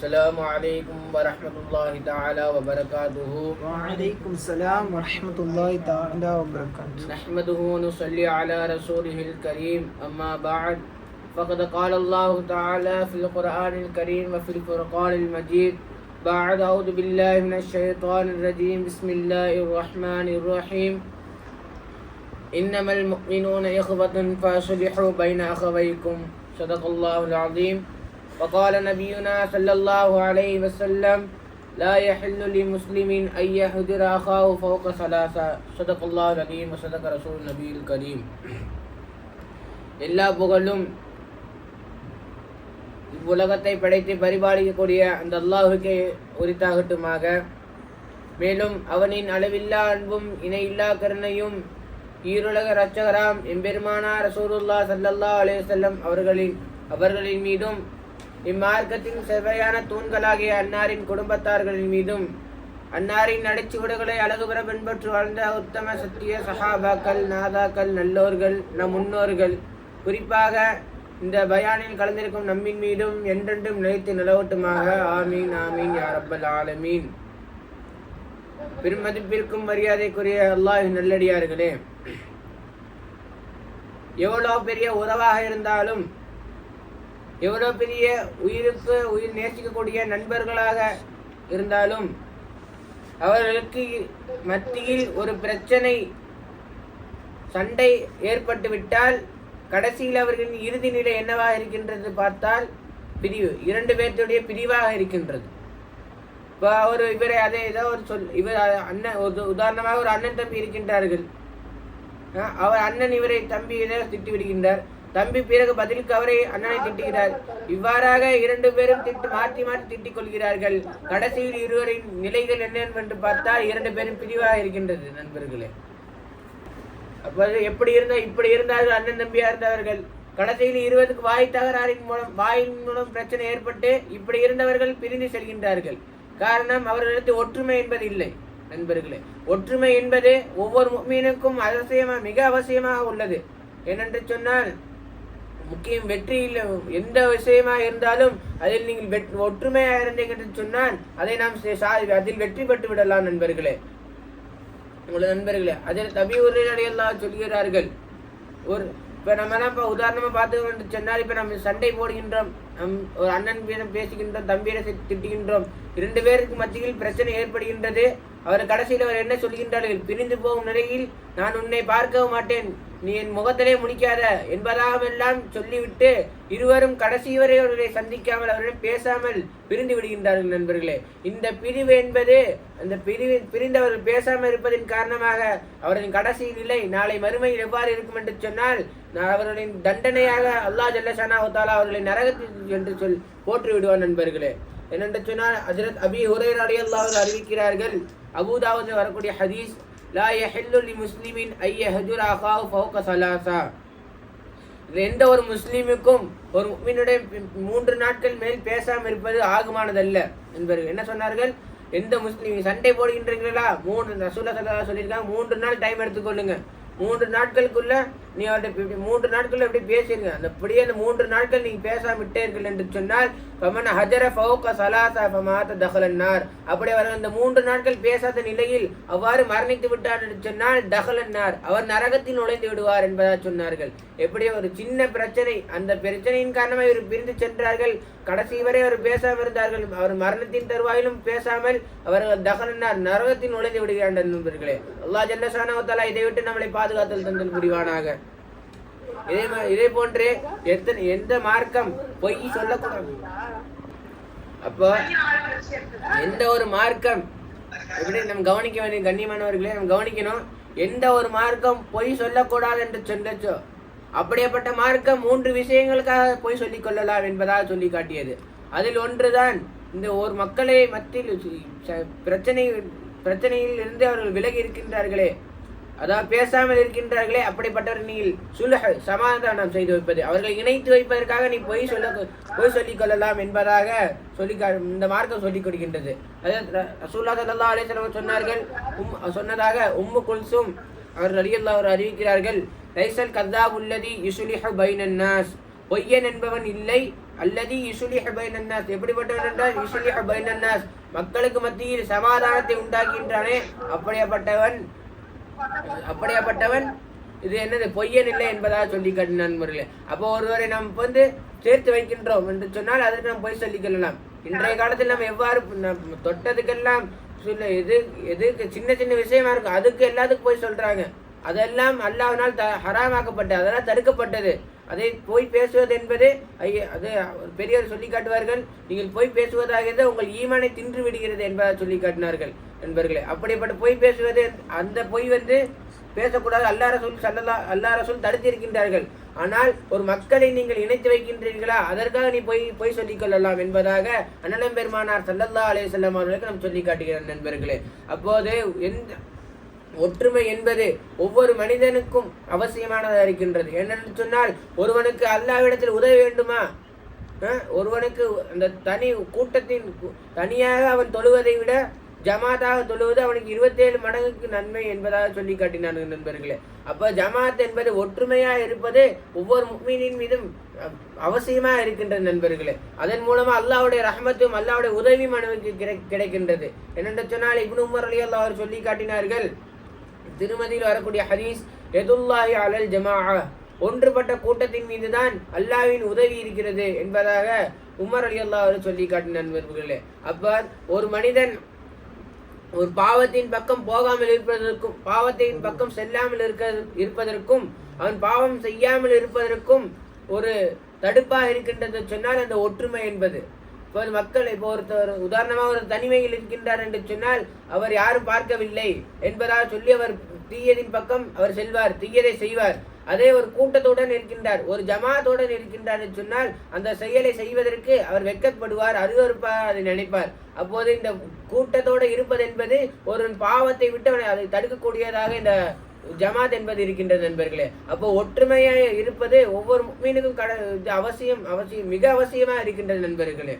السلام عليكم ورحمة الله تعالى وبركاته. وعليكم السلام ورحمة الله تعالى وبركاته. نحمده ونصلي على رسوله الكريم. أما بعد فقد قال الله تعالى في القرآن الكريم وفي الفرقان المجيد بعد أعوذ بالله من الشيطان الرجيم بسم الله الرحمن الرحيم إنما المؤمنون إخوة فأصلحوا بين أخويكم صدق الله العظيم. وقال نبينا صلى الله عليه وسلم لا يحل لمسلم أن يهجر أخاه فوق ثلاثة صدق الله العظيم وصدق رسول النبي الكريم. எல்லா புகழும் இவ்வுலகத்தை படைத்து பரிபாலிக்கக்கூடிய அந்த அல்லாஹுக்கே உரித்தாகட்டுமாக. மேலும் அவனின் அளவில்லா அன்பும் இணையில்லா கருணையும் ஈருலக இரட்சகராம் எம்பெருமானார் ரசூலுல்லாஹ் ஸல்லல்லாஹு அலைஹி வஸல்லம் அவர்களின் மீதும் இம்மார்க்கத்தின் செவ்வையான தூண்களாகிய அன்னாரின் குடும்பத்தார்களின் மீதும் அன்னாரின் நடைச்சுவடுகளை அழகுபெற பின்பற்று வாழ்ந்த உத்தம சத்திய சஹாபாக்கள் நாதாக்கள் நல்லோர்கள் நம் முன்னோர்கள் குறிப்பாக இந்த பயானில் கலந்திருக்கும் நம்மின் மீதும் என்றென்றும் நிலைத்து நிலவட்டுமாக. ஆமீன் ஆமீன் யா ரப்பல் ஆலமீன். பெருமதிப்பிற்கும் மரியாதைக்குரிய அல்லாஹ்வின் நல்லடியார்களே, எவ்வளோ பெரிய உறவாக இருந்தாலும் எவ்வளோ பெரிய உயிருக்கு உயிர் நேசிக்கக்கூடிய நண்பர்களாக இருந்தாலும் அவர்களுக்கு மத்தியில் ஒரு பிரச்சனை சண்டை ஏற்பட்டுவிட்டால் கடைசியில் அவர்களின் இறுதி நிலை என்னவாக இருக்கின்றது பார்த்தால் பிரிவு, இரண்டு பேர்த்துடைய பிரிவாக இருக்கின்றது. இப்போ இவரை அதே ஏதோ இவர் அண்ணன் உதாரணமாக ஒரு அண்ணன் தம்பி இருக்கின்றார்கள். அவர் அண்ணன் இவரை தம்பி ஏதோ திட்டி விடுகின்றார், தம்பி பிறகு பதிலுக்கு அவரை அண்ணனை திட்டுகிறார். இவ்வாறாக இரண்டு பேரும் மாற்றி மாற்றி திட்டிக் கொள்கிறார்கள். கடைசியில் இருவரின் நிலைகள் என்னவென்று பார்த்தால் இரண்டு பேரும் பிரிவாக இருக்கின்றது. நண்பர்களே, அப்போது இப்படி இருந்தார்கள் அண்ணன் தம்பியா இருந்தவர்கள். கடைசியில் இருவருக்கு வாயின் மூலம் பிரச்சனை ஏற்பட்டு இப்படி இருந்தவர்கள் பிரிந்து செல்கின்றார்கள். காரணம், அவர்களுக்கு ஒற்றுமை என்பது இல்லை. நண்பர்களே, ஒற்றுமை என்பது ஒவ்வொரு முஃமினுக்கும் மிக அவசியமாக உள்ளது. ஏனென்று சொன்னால் முக்கியம் வெற்றியில் எந்த விஷயமாக இருந்தாலும் அதில் நீங்கள் ஒற்றுமையாக இருந்தீங்க என்று சொன்னால் அதை நாம் அதில் வெற்றி பெற்று விடலாம். நண்பர்களே, உங்களது நண்பர்களே, அதில் தபி உரையெல்லாம் சொல்கிறார்கள். இப்போ நம்மலாம் இப்போ உதாரணமாக பார்த்து சொன்னால், இப்போ நம்ம சண்டை போடுகின்றோம், ஒரு அண்ணன் பேசுகின்றோம், தம்பியை திட்டுகின்றோம், இரண்டு பேருக்கு மத்தியில் பிரச்சனை ஏற்படுகின்றது. அவர் கடைசியில் அவர் என்ன சொல்கின்றார்கள், பிரிந்து போகும் நிலையில் நான் உன்னை பார்க்கவும் மாட்டேன், நீ என் முகத்திலே முழிக்காத என்பதாகவெல்லாம் சொல்லிவிட்டு இருவரும் கடைசி வரை அவர்களை சந்திக்காமல் அவரிடம் பேசாமல் பிரிந்து விடுகின்றார்கள். நண்பர்களே, இந்த பிரிவு என்பது அந்த பிரிந்தவர்கள் பேசாமல் இருப்பதன் காரணமாக அவர்களின் கடைசி நிலை நாளை மறுமையில் எவ்வாறு இருக்கும் என்று சொன்னால், அவர்களின் தண்டனையாக அல்லாஹ் ஜல்ல ஷானஹு தஆலா அவர்களை நரகத்தில் என்று போற்றி விடுவார். நண்பர்களே, என்னென்று சொன்னால் ஹஜ்ரத் அபீ ஹுரைரா ரலியல்லாஹு அன்ஹு அறிவிக்கிறார்கள், அபூதாவுதில் வரக்கூடிய ஹதீஸ், லா யஹில்லு லிமுஸ்லிமின் ஐ யஹ்ஜுர அஹாஹு ஃபௌக ஸலாஸா. எந்த ஒரு முஸ்லீமுக்கும் ஒரு முஃமினுடைய 3 நாட்கள் மேல் பேசாமல் இருப்பது ஆகுமானதல்ல என்பவர்கள் என்ன சொன்னார்கள். எந்த முஸ்லீம் சண்டை போடுகின்றீங்களா, 3 ரசூலுல்லாஹ் ஸல்லல்லாஹு அலைஹி வஸல்லம் சொல்லியிருக்காங்க, 3 நாள் டைம் எடுத்துக்கொள்ளுங்க. 3 நாட்களுக்குள்ள நீ அவர்கிட்ட 3 நாட்கள் எப்படி பேசிருங்க. அப்படியே அந்த 3 நாட்கள் நீங்க பேசாம விட்டீர்கள் என்று சொன்னால் ஃபமன் ஹஜர ஃபௌக ஸலாஸா ஃபமாத தஹலன் நார். அப்படி அவர் அந்த 3 நாட்கள் பேசாத நிலையில் அவ்வாறு மரணித்து விட்டார் என்று சொன்னால் தஹலன் நார், அவர் நரகத்தில் நுழைந்து விடுவார் என்பதாக சொன்னார்கள். எப்படி ஒரு சின்ன பிரச்சனை, அந்த பிரச்சனையின் காரணமாக இவர் பிரிந்து சென்றார்கள். கடைசி வரை அவர் பேசாமல் இருந்தார்கள். அவர் மரணத்தின் தருவாயிலும் பேசாமல் அவர்கள் தஹலன்னார், நரகத்தில் நுழைந்து விடுகிறார். நண்பர்களே, அல்லாஹ் ஜல்ல ஷானஹு தஆலா இதை விட்டு நம்மளை பாதுகாத்தல் தந்தல் புரிவானாக. இதே போன்றே எந்த மார்க்கம் பொய் சொல்லக்கூடாது. அப்போ எந்த ஒரு மார்க்கம் எப்படி நம்ம கவனிக்க வேண்டிய கண்ணியமானவர்களே, நம்ம கவனிக்கணும். எந்த ஒரு மார்க்கம் பொய் சொல்லக்கூடாது என்று சொன்னச்சோ அப்படியேப்பட்ட மார்க்கம் 3 விஷயங்களுக்காக பொய் சொல்லிக் கொள்ளலாம் என்பதாக சொல்லி காட்டியது. அதில் ஒன்றுதான் இந்த ஒரு மக்களை மத்தியில் பிரச்சனையில் இருந்து அவர்கள் விலகி இருக்கின்றார்களே, அதாவது பேசாமல் இருக்கின்றார்களே, அப்படிப்பட்டவர்கள் நீங்கள் சுல்ஹ் சமாதானம் செய்து வைப்பது, அவர்களை இணைத்து வைப்பதற்காக நீ பொய் சொல்லிக் கொள்ளலாம் என்பதாக இந்த மார்க்கம் சொல்லிக் கொடுக்கின்றது. அதாவது ரசூலுல்லாஹ் ஸல்லல்லாஹு அலைஹி வஸல்லம் சொன்னதாக உம்மு குல்சும் அவர்கள் ரலியல்லாஹு அன்ஹா அறிவிக்கிறார்கள், லைஸல் கذாபுல்லதி யுஸ்லிஹு பைனன் நாஸ். பொய்யன் என்பவன் இல்லை, அல்லதி யுஸ்லிஹு பைனன் நாஸ், எப்படிப்பட்டவன் என்றால் யுஸ்லிஹு பைனன் நாஸ், மக்களுக்கு மத்தியில் சமாதானத்தை உண்டாக்கின்றானே அப்படியாப்பட்டவன் இது என்னது பொய்யன் இல்லை என்பதாக சொல்லி காட்டின நண்பர்களே. அப்போ ஒருவரை நாம் சேர்த்து வைக்கின்றோம் என்று சொன்னால் அதற்கு நாம் பொய் சொல்லிக் கொள்ளலாம். இன்றைய காலத்தில் நம்ம எவ்வாறு தொட்டதுக்கெல்லாம் எது சின்ன சின்ன விஷயமா இருக்கும் அதுக்கு எல்லாத்துக்கும் போய் சொல்றாங்க. அதெல்லாம் அல்லாஹ்வினால் ஹராமாக்கப்பட்டது, அதெல்லாம் தடுக்கப்பட்டது. அதை போய் பேசுவது என்பது அது பெரியோர் சொல்லி காட்டுவார்கள், நீங்கள் போய் பேசுவதாக உங்கள் ஈமானை தின்று விடுகிறது என்பதாக சொல்லி காட்டினார்கள் நண்பர்களே. அப்படிப்பட்ட பொய் பேசுவது, அந்த பொய் பேசக்கூடாது. அல்லாஹ் ரசூல் தடுத்திருக்கின்றார்கள். ஆனால் ஒரு மக்களை நீங்கள் இணைத்து வைக்கின்றீர்களா, அதற்காக நீ பொய் சொல்லிக் கொள்ளலாம் என்பதாக அண்ணலம் பெருமானார் ஸல்லல்லாஹு அலைஹி வஸல்லம் அவர்களுக்கு நாம் சொல்லி காட்டுகிறார் நண்பர்களே. அப்போது ஒற்றுமை என்பது ஒவ்வொரு மனிதனுக்கும் அவசியமானதாக இருக்கின்றது. என்னென்று சொன்னால், ஒருவனுக்கு அல்லாஹ்விடத்தில் உதவி வேண்டுமா, ஒருவனுக்கு அந்த தனி கூட்டத்தின் தனியாக அவன் தொழுவதை விட ஜமாத்தாக தொழுவது அவனுக்கு 27 மடங்குக்கு நன்மை என்பதாக சொல்லி காட்டினார்கள் நண்பர்களே. அப்போ ஜமாத் என்பது ஒற்றுமையாக இருப்பது ஒவ்வொரு முஃமினின் மீதும் அவசியமாக இருக்கின்றது நண்பர்களே. அதன் மூலமாக அல்லாஹ்வுடைய ரஹ்மத்தும் அல்லாஹ்வுடைய உதவியும் அவனுக்கு கிடைக்கின்றது. என்னென்று சொன்னால், இப்னு உமர் ரலியல்லாஹு அன்ஹு சொல்லி காட்டினார்கள், திருமதியில் வரக்கூடிய ஹதீஸ், யதுல்லாஹி அலல் ஜமாஅ, ஒன்றுபட்ட கூட்டத்தின் மீது தான் அல்லாஹ்வின் உதவி இருக்கிறது என்பதாக உமர் ரலியல்லாஹு அன்ஹு சொல்லி காட்டின நண்பர்களே. அப்ப ஒரு மனிதன் ஒரு பாவத்தின் பக்கம் போகாமல் இருப்பதற்கும் பாவத்தின் பக்கம் செல்லாமல் இருப்பதற்கும் அவன் பாவம் செய்யாமல் இருப்பதற்கும் ஒரு தடுப்பாக இருக்கின்றது சொன்னால் அந்த ஒற்றுமை என்பது. இப்போ மக்கள் இப்போ ஒருத்தர் உதாரணமாக ஒரு தனிமையில் இருக்கின்றார் என்று சொன்னால் அவர் யாரும் பார்க்கவில்லை என்பதாக சொல்லி அவர் தீயதின் பக்கம் அவர் செல்வார், தீயதை செய்வார். அதே ஒரு கூட்டத்துடன் இருக்கின்றார், ஒரு ஜமாத்துடன் இருக்கின்றார் என்று சொன்னால் அந்த செயலை செய்வதற்கு அவர் வெட்கப்படுவார், அருவருப்பாக அதை நினைப்பார். அப்போது இந்த கூட்டத்தோடு இருப்பது என்பது ஒரு பாவத்தை விட்டு அவனை அதை தடுக்கக்கூடியதாக இந்த ஜமாத் என்பது இருக்கின்றது நண்பர்களே. அப்போ ஒற்றுமையாக இருப்பது ஒவ்வொரு முஃமினுக்கும் அவசியம் மிக அவசியமா இருக்கின்றது நண்பர்களே.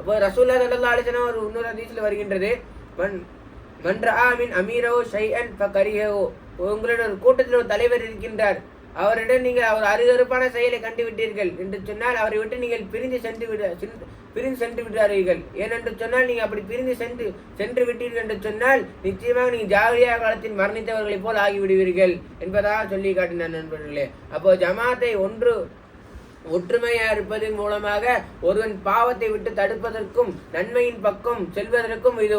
அப்போ ரசூலுல்லாஹி ஸல்லல்லாஹு அலைஹி வஸல்லம் ஒரு இன்னொரு ஹதீஸ்ல வருகின்றது, மன் ரஆ மின் அமீரஹு ஷைஅன் ஃபகரிஹு, உங்களுடைய ஒரு கூட்டத்தில் ஒரு தலைவர் இருக்கின்றார், அவரிடம் நீங்கள் அவர் அருவருப்பான செயலை கண்டுவிட்டீர்கள் என்று சொன்னால் அவரை விட்டு நீங்கள் பிரிந்து சென்று விடுவார்கள். ஏனென்று சொன்னால் நீங்கள் அப்படி பிரிந்து சென்று விட்டீர்கள் என்று சொன்னால் நிச்சயமாக நீங்கள் ஜாகிலியா காலத்தில் மரணித்தவர்களைப் போல் ஆகிவிடுவீர்கள் என்பதாக சொல்லி காட்டினார் நண்பர்களே. அப்போ ஜமாத்தை ஒற்றுமையாக இருப்பதன் மூலமாக ஒருவன் பாவத்தை விட்டு தடுப்பதற்கும் நன்மையின் பக்கம் செல்வதற்கும் இது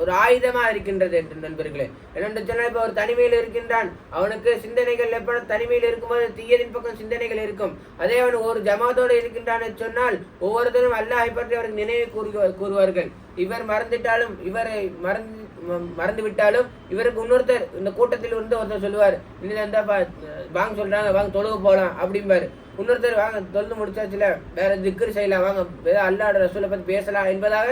ஒரு ஆயுதமா இருக்கின்றது என்று நண்பர்களே. என்னென்று சொன்னால், இப்போ ஒரு தனிமையில் இருக்கின்றான், அவனுக்கு சிந்தனைகள் எப்ப தனிமையில் இருக்கும்போது தீயதின் பக்கம் சிந்தனைகள் இருக்கும். அதே அவன் ஒரு ஜமாத்தோடு இருக்கின்றான் என்று சொன்னால் ஒவ்வொருத்தரும் அல்லாஹை பற்றி அவருக்கு நினைவு கூறுவார்கள். இவர் மறந்துவிட்டாலும் இவருக்கு இன்னொருத்தர் இந்த கூட்டத்தில் ஒருத்தர் சொல்லுவார், இந்த வாங்க சொல்றாங்க, வாங்க தொழுக போகலாம் அப்படிம்பாரு. இன்னொருத்தர் வாங்க தொழுது முடிச்சாச்சுல வேற திக்ர் செய்யலாம், வாங்க அல்லாஹ்வுடைய ரசூலை பற்றி பேசலாம் என்பதாக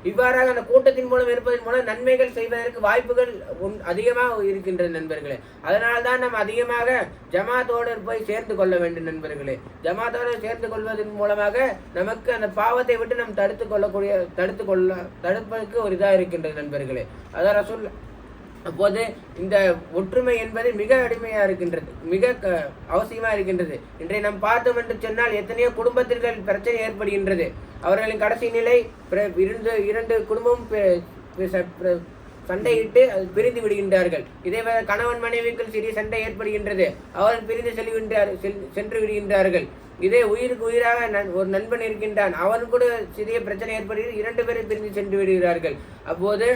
இவ்வாறாக அந்த கூட்டத்தின் மூலம் இருப்பதன் மூலம் நன்மைகள் செய்வதற்கு வாய்ப்புகள் அதிகமாக இருக்கின்றது நண்பர்களே. அதனால்தான் நம்ம அதிகமாக ஜமாத்தோடு போய் சேர்ந்து கொள்ள வேண்டும் நண்பர்களே. ஜமாத்தோடு சேர்ந்து கொள்வதன் மூலமாக நமக்கு அந்த பாவத்தை விட்டு நாம் தடுப்பதற்கு ஒரு இதாக இருக்கின்றது நண்பர்களே. அதான் ரசூல். அப்போது இந்த ஒற்றுமை என்பது மிக அடிமையாக இருக்கின்றது, மிக அவசியமாக இருக்கின்றது. இன்றைய நாம் பார்த்தோம் என்று சொன்னால் எத்தனையோ குடும்பத்திற்கு பிரச்சனை ஏற்படுகின்றது. அவர்களின் கடைசி நிலை இரண்டு குடும்பமும் சண்டையிட்டு அது பிரிந்து விடுகின்றார்கள். இதே கணவன் மனைவிக்குள் சிறிய சண்டை ஏற்படுகின்றது, அவர்கள் பிரிந்து சென்று விடுகின்றார்கள். இதே உயிருக்கு உயிராக ஒரு நண்பன் இருக்கின்றான், அவன் கூட சிறிய பிரச்சனை ஏற்படுகிறது, 2 பேரும் பிரிந்து சென்று விடுகிறார்கள். அப்போது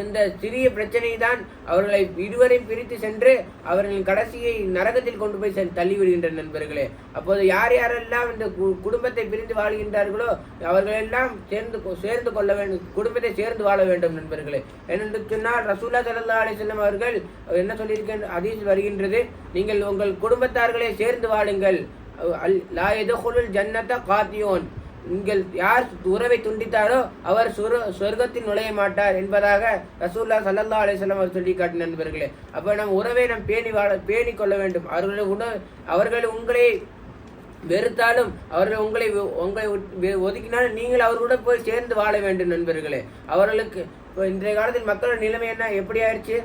இந்த சிறிய பிரச்சனை தான் அவர்களை இருவரையும் பிரித்து சென்று அவர்களின் கடைசியை நரகத்தில் கொண்டு போய் தள்ளிவிடுகின்ற நண்பர்களே. அப்போது யாரெல்லாம் இந்த குடும்பத்தை பிரிந்து வாழ்கின்றார்களோ அவர்களெல்லாம் சேர்ந்து கொள்ள வேண்டும், குடும்பத்தை சேர்ந்து வாழ வேண்டும் நண்பர்களே. ஏனென்று சொன்னால் ரசூலுல்லாஹி ஸல்லல்லாஹு அலைஹி வஸல்லம் அவர்கள் என்ன சொல்லியிருக்கின்ற ஹதீஸ் வருகின்றது, நீங்கள் உங்கள் குடும்பத்தார்களை சேர்ந்து வாழுங்கள், லா யதுகுலுல் ஜன்னத காத்தியோன், நீங்கள் யார் உறவை துண்டித்தாரோ அவர் சொர்க்கத்தில் நுழைய மாட்டார் என்பதாக ரசூலுல்லாஹி ஸல்லல்லாஹு அலைஹி வஸல்லம் அவர் சொல்லி காட்டின நண்பர்களே. அப்போ நம் உறவை நாம் பேணி கொள்ள வேண்டும். அவர்கள் உங்களை வெறுத்தாலும் அவர்கள் உங்களை ஒதுக்கினாலும் நீங்கள் அவர்களுடன் போய் சேர்ந்து வாழ வேண்டும் நண்பர்களே. அவர்களுக்கு இப்போ இன்றைய காலத்தில் மக்களோட நிலைமை என்ன எப்படி ஆயிடுச்சு,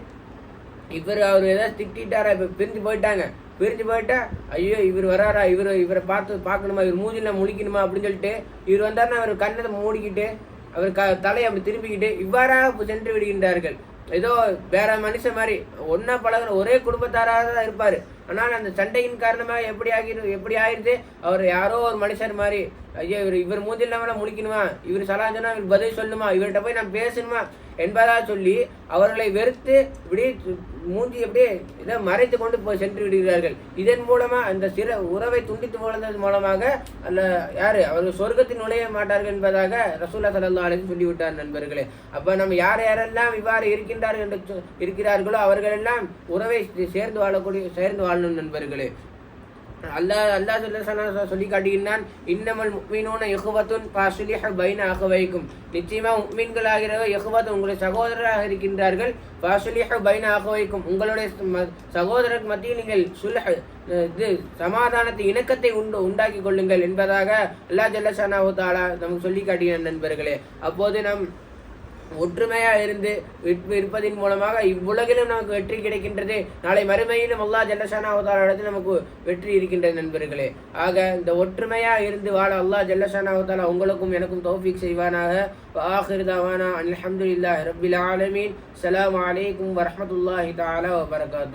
அவர் ஏதாவது திட்டாரா, இப்போ பிரிஞ்சு போயிட்டாங்க, பிரிஞ்சு போயிட்டா ஐயோ இவர் வராரா, இவரை பார்க்கணுமா, இவர் மூஞ்சில முழிக்கணுமா அப்படின்னு சொல்லிட்டு இவர் வந்தாருன்னா அவர் கண்ணத்தை மூடிக்கிட்டு அவர் தலையை அப்படி திரும்பிக்கிட்டு இவ்வாறாக சென்று விடுகின்றார்கள். ஏதோ வேற மனுஷன் மாதிரி ஒன்னா பழகிற ஒரே குடும்பத்தாராக தான் இருப்பாரு. ஆனால் அந்த சண்டையின் காரணமாக எப்படி ஆயிடுது, அவர் யாரோ ஒரு மனுஷர் மாதிரி. ஐயோ இவர் மூஞ்சி இல்லாமலாம் முழிக்கணுமா, இவர் சலாஞ்சனா இவர் பதில் சொல்லணுமா, இவர்கிட்ட போய் நான் பேசணுமா என்பதா சொல்லி அவர்களை வெறுத்து இப்படி மூஞ்சி அப்படியே இதை மறைத்து கொண்டு போய் சென்று விடுகிறார்கள். இதன் மூலமா அந்த உறவை துண்டித்து போனதன் மூலமாக அல்ல யாரு அவர்கள் சொர்க்கத்தில் நுழைய மாட்டார்கள் என்பதாக ரசூலுல்லாஹி ஸல்லல்லாஹு அலைஹி வஸல்லம் சொல்லிவிட்டார் நண்பர்களே. அப்ப நம்ம யாரெல்லாம் இவ்வாறு இருக்கிறார்களோ அவர்கள் எல்லாம் உறவை சேர்ந்து வாழணும் நண்பர்களே. அல்லாஹ் சொல்லி காட்டுகின்றான், இன்னமல் முஃமினூன இஹ்வத்துன் ஃபஸ்லிஹு பைன அஹ்வைக்கும். நிச்சயமா முஃமின்களாகிற இஹ்வத் உங்களுடைய சகோதரராக இருக்கின்றார்கள். ஃபஸ்லிஹு பைன அஹ்வைக்கும், உங்களுடைய சகோதரருக்கு மத்தியில் நீங்கள் சமாதானத்தை இணக்கத்தை உண்டாக்கி கொள்ளுங்கள் என்பதாக அல்லாஹ் ஜல்ல ஷானஹு தஆலா நமக்கு சொல்லி காட்டுகிறான் நண்பர்களே. அப்போது நாம் ஒற்றுமையா இருந்து இருப்பதன் மூலமாக இவ்வுலகிலும் நமக்கு வெற்றி கிடைக்கின்றது, நாளை மறுமையிலும் அல்லாஹ் ஜல்ல ஷானஹு தஆலா இடத்தில் நமக்கு வெற்றி இருக்கின்றது நண்பர்களே. ஆக இந்த ஒற்றுமையா இருந்து வாழ அல்லாஹ் ஜல்ல ஷானஹு தஆலா உங்களுக்கும் எனக்கும் தௌஃபீக் செய்வானாக. ஆகிர் தவானா அல்ஹம்துலில்லாஹி ரப்பில் ஆலமீன். அஸ்ஸலாமு அலைக்கும் வரஹ்மத்துல்லாஹி தஆலா வபரகாத்துஹு.